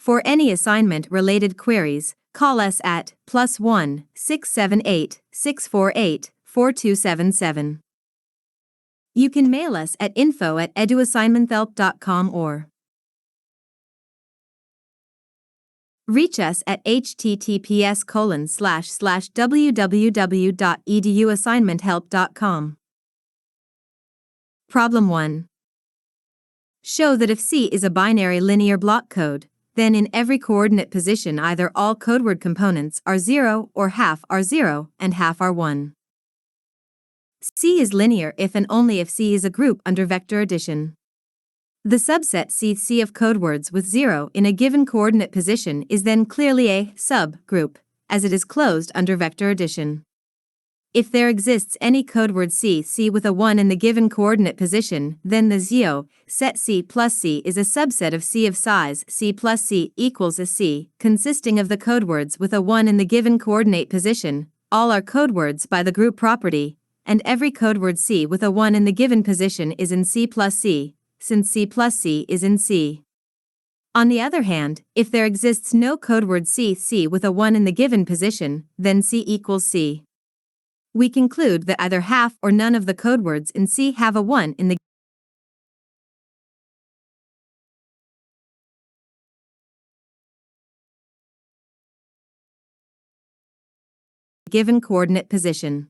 For any assignment-related queries, call us at +1 678 648 4277. You can mail us at info@eduassignmenthelp.com or reach us at https://www.eduassignmenthelp.com. Problem 1. Show that if C is a binary linear block code, then in every coordinate position either all codeword components are 0 or half are 0 and half are 1. C is linear if and only if C is a group under vector addition. The subset C of codewords with 0 in a given coordinate position is then clearly a subgroup, as it is closed under vector addition. If there exists any codeword C with a 1 in the given coordinate position, then the ZIO set C plus C is a subset of C of size C plus C equals a C, consisting of the codewords with a 1 in the given coordinate position. All are codewords by the group property, and every codeword C with a 1 in the given position is in C plus C, since C plus C is in C. On the other hand, if there exists no codeword C with a 1 in the given position, then C equals C. We conclude that either half or none of the codewords in C have a 1 in the given coordinate position.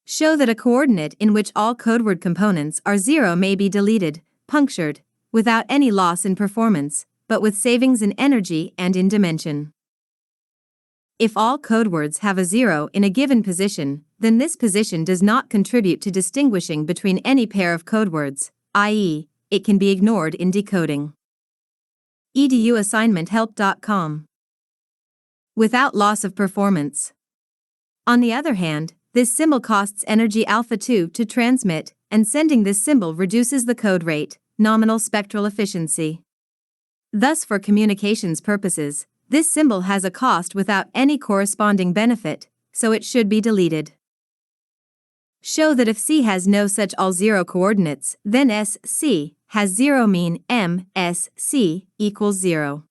Show that a coordinate in which all codeword components are 0 may be deleted, punctured, without any loss in performance, but with savings in energy and in dimension. If all codewords have a 0 in a given position, then this position does not contribute to distinguishing between any pair of codewords, i.e., it can be ignored in decoding. eduassignmenthelp.com. Without loss of performance. On the other hand, this symbol costs energy alpha-2 to transmit, and sending this symbol reduces the code rate, nominal spectral efficiency. Thus, for communications purposes, this symbol has a cost without any corresponding benefit, so it should be deleted. Show that if C has no such all 0 coordinates, then SC has 0 mean MSC equals 0.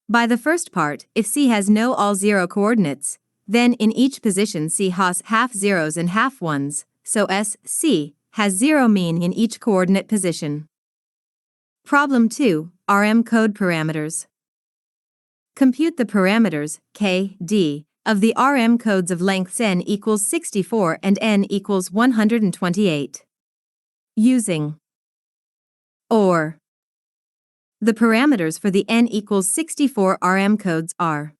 By the first part, if C has no all 0 coordinates, then in each position C has half zeros and half ones, so SC has 0 mean in each coordinate position. Problem 2, RM code parameters. Compute the parameters, K, D, of the RM codes of lengths n equals 64 and n equals 128. Using OR. The parameters for the n equals 64 RM codes are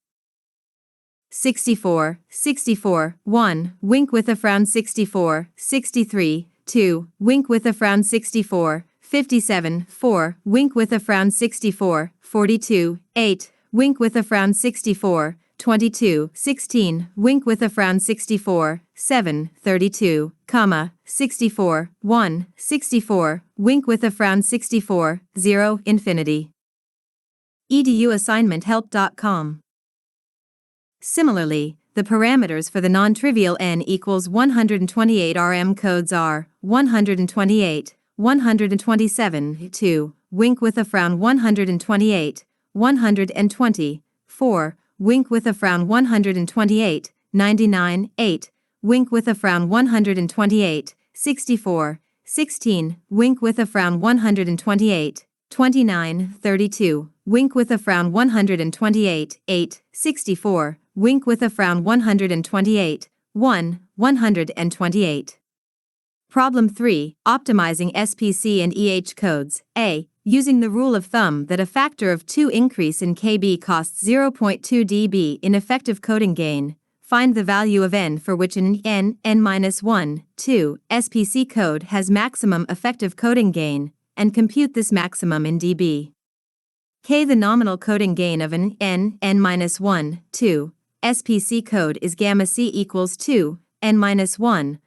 64, 64, 1, wink with a frown 64, 63, 2, wink with a frown 64, 57, 4, wink with a frown 64, 42, 8, wink with a frown 64, 22, 16, wink with a frown 64, 7, 32, 64, 1, 64, wink with a frown 64, 0, infinity. eduassignmenthelp.com. Similarly, the parameters for the non-trivial n equals 128 RM codes are 128, 127, 2, wink with a frown 128, 120, 4, wink with a frown 128, 99, 8, wink with a frown 128, 64, 16, wink with a frown 128, 29, 32, wink with a frown 128, 8, 64, wink with a frown 128, 1, 128. Problem 3, Optimizing SPC and EH codes. A. Using the rule of thumb that a factor of 2 increase in KB costs 0.2 dB in effective coding gain, find the value of n for which an n-1, 2 SPC code has maximum effective coding gain, and compute this maximum in dB. K. The nominal coding gain of an n-1, 2 SPC code is gamma C equals 2, n-1/n,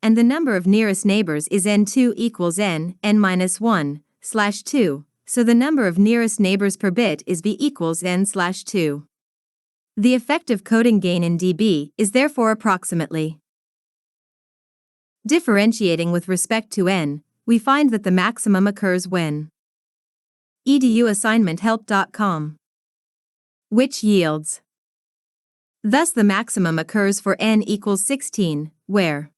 and the number of nearest neighbors is n2 equals n-1/2, so the number of nearest neighbors per bit is b equals n/2. The effective coding gain in dB is therefore approximately. Differentiating with respect to n, we find that the maximum occurs when eduassignmenthelp.com. Which yields. Thus the maximum occurs for n equals 16, where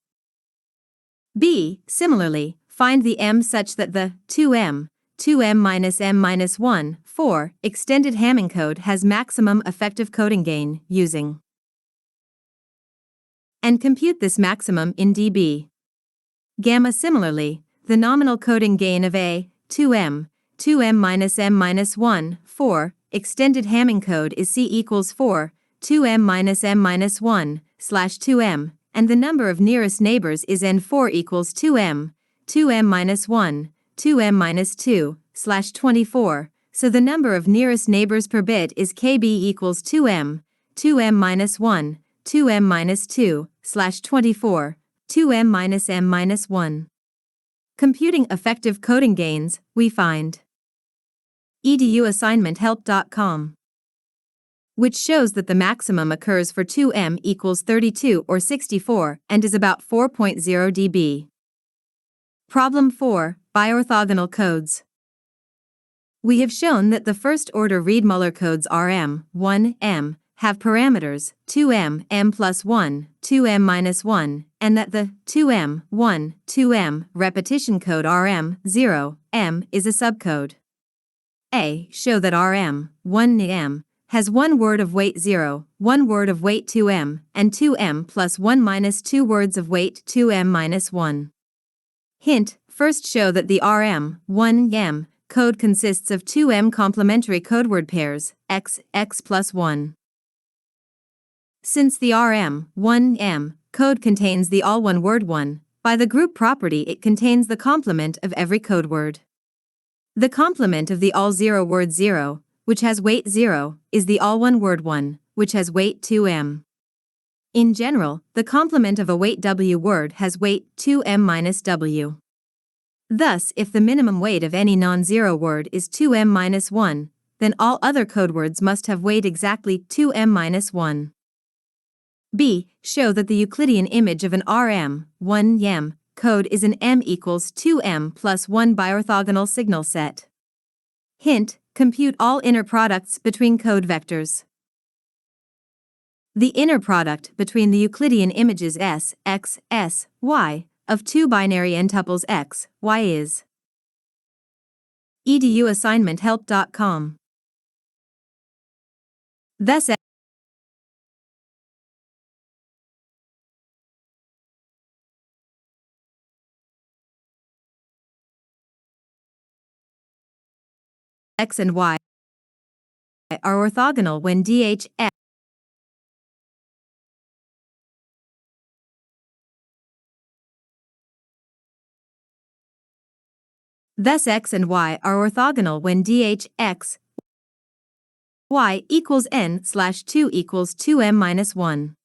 b. Similarly, find the m such that the 2m minus m minus 1, 4 extended Hamming code has maximum effective coding gain using. And compute this maximum in dB. Gamma. Similarly, the nominal coding gain of a 2m minus m minus 1, 4 extended Hamming code is c equals 4, 2m minus m minus 1, slash 2m, and the number of nearest neighbors is n4 equals 2m minus 1, 2m minus 2, slash 24, so the number of nearest neighbors per bit is kb equals 2m minus 1, 2m minus 2, slash 24, 2m minus m minus 1. Computing effective coding gains, we find eduassignmenthelp.com, which shows that the maximum occurs for 2m equals 32 or 64 and is about 4.0 dB. Problem 4, Biorthogonal codes. We have shown that the first-order Reed-Muller codes Rm, 1m, have parameters 2m, m plus 1, 2m minus 1, and that the 2m, 1, 2m repetition code Rm, 0, m is a subcode. A. Show that Rm, 1m, has one word of weight 0, one word of weight 2m, and 2m plus 1 minus 2 words of weight 2m minus 1. Hint, first show that the Rm, 1m, code consists of 2m complementary codeword pairs, x plus 1. Since the Rm, 1m, code contains the all one-word one, by the group property it contains the complement of every codeword. The complement of the all zero word 0, which has weight 0, is the all one-word one, which has weight 2m. In general, the complement of a weight w word has weight 2m minus w. Thus, if the minimum weight of any non-zero word is 2m minus 1, then all other codewords must have weight exactly 2m minus 1. B. Show that the Euclidean image of an Rm, 1m, code is an m equals 2m plus 1 biorthogonal signal set. Hint, compute all inner products between code vectors. The inner product between the Euclidean images S, X, S, Y, of two binary n-tuples X, Y is eduassignmenthelp.com. Thus X and Y are orthogonal when DH Thus X and Y are orthogonal when DH X Y equals n slash 2 equals 2m minus 1.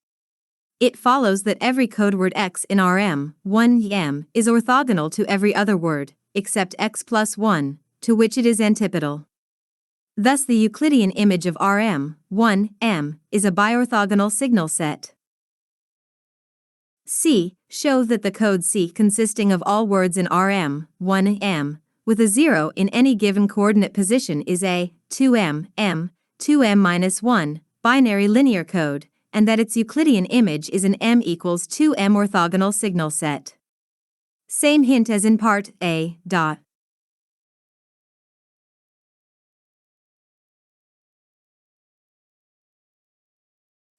It follows that every codeword X in Rm, 1m, is orthogonal to every other word, except X plus 1, to which it is antipodal. Thus the Euclidean image of Rm, 1m, is a biorthogonal signal set. C. Show that the code C consisting of all words in Rm, 1m, with a 0 in any given coordinate position is a 2m, m, 2m minus 1, binary linear code, and that its Euclidean image is an m equals 2m orthogonal signal set. Same hint as in part A.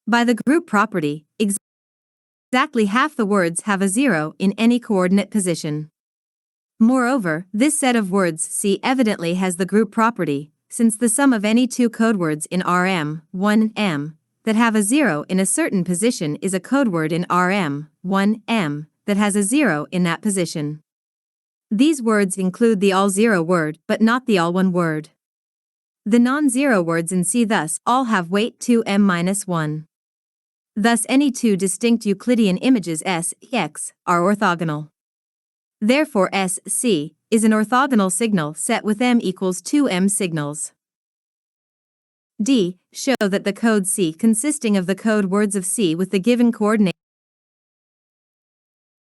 By the group property, exactly half the words have a 0 in any coordinate position. Moreover, this set of words C evidently has the group property, since the sum of any two codewords in Rm, 1m, that have a 0 in a certain position is a codeword in Rm, 1m, that has a 0 in that position. These words include the all zero word but not the all one word. The non-zero words in C thus all have weight 2m minus 1. Thus any two distinct Euclidean images S, X are orthogonal. Therefore SC is an orthogonal signal set with m equals 2m signals. D. Show that the code C consisting of the code words of C with the given coordinate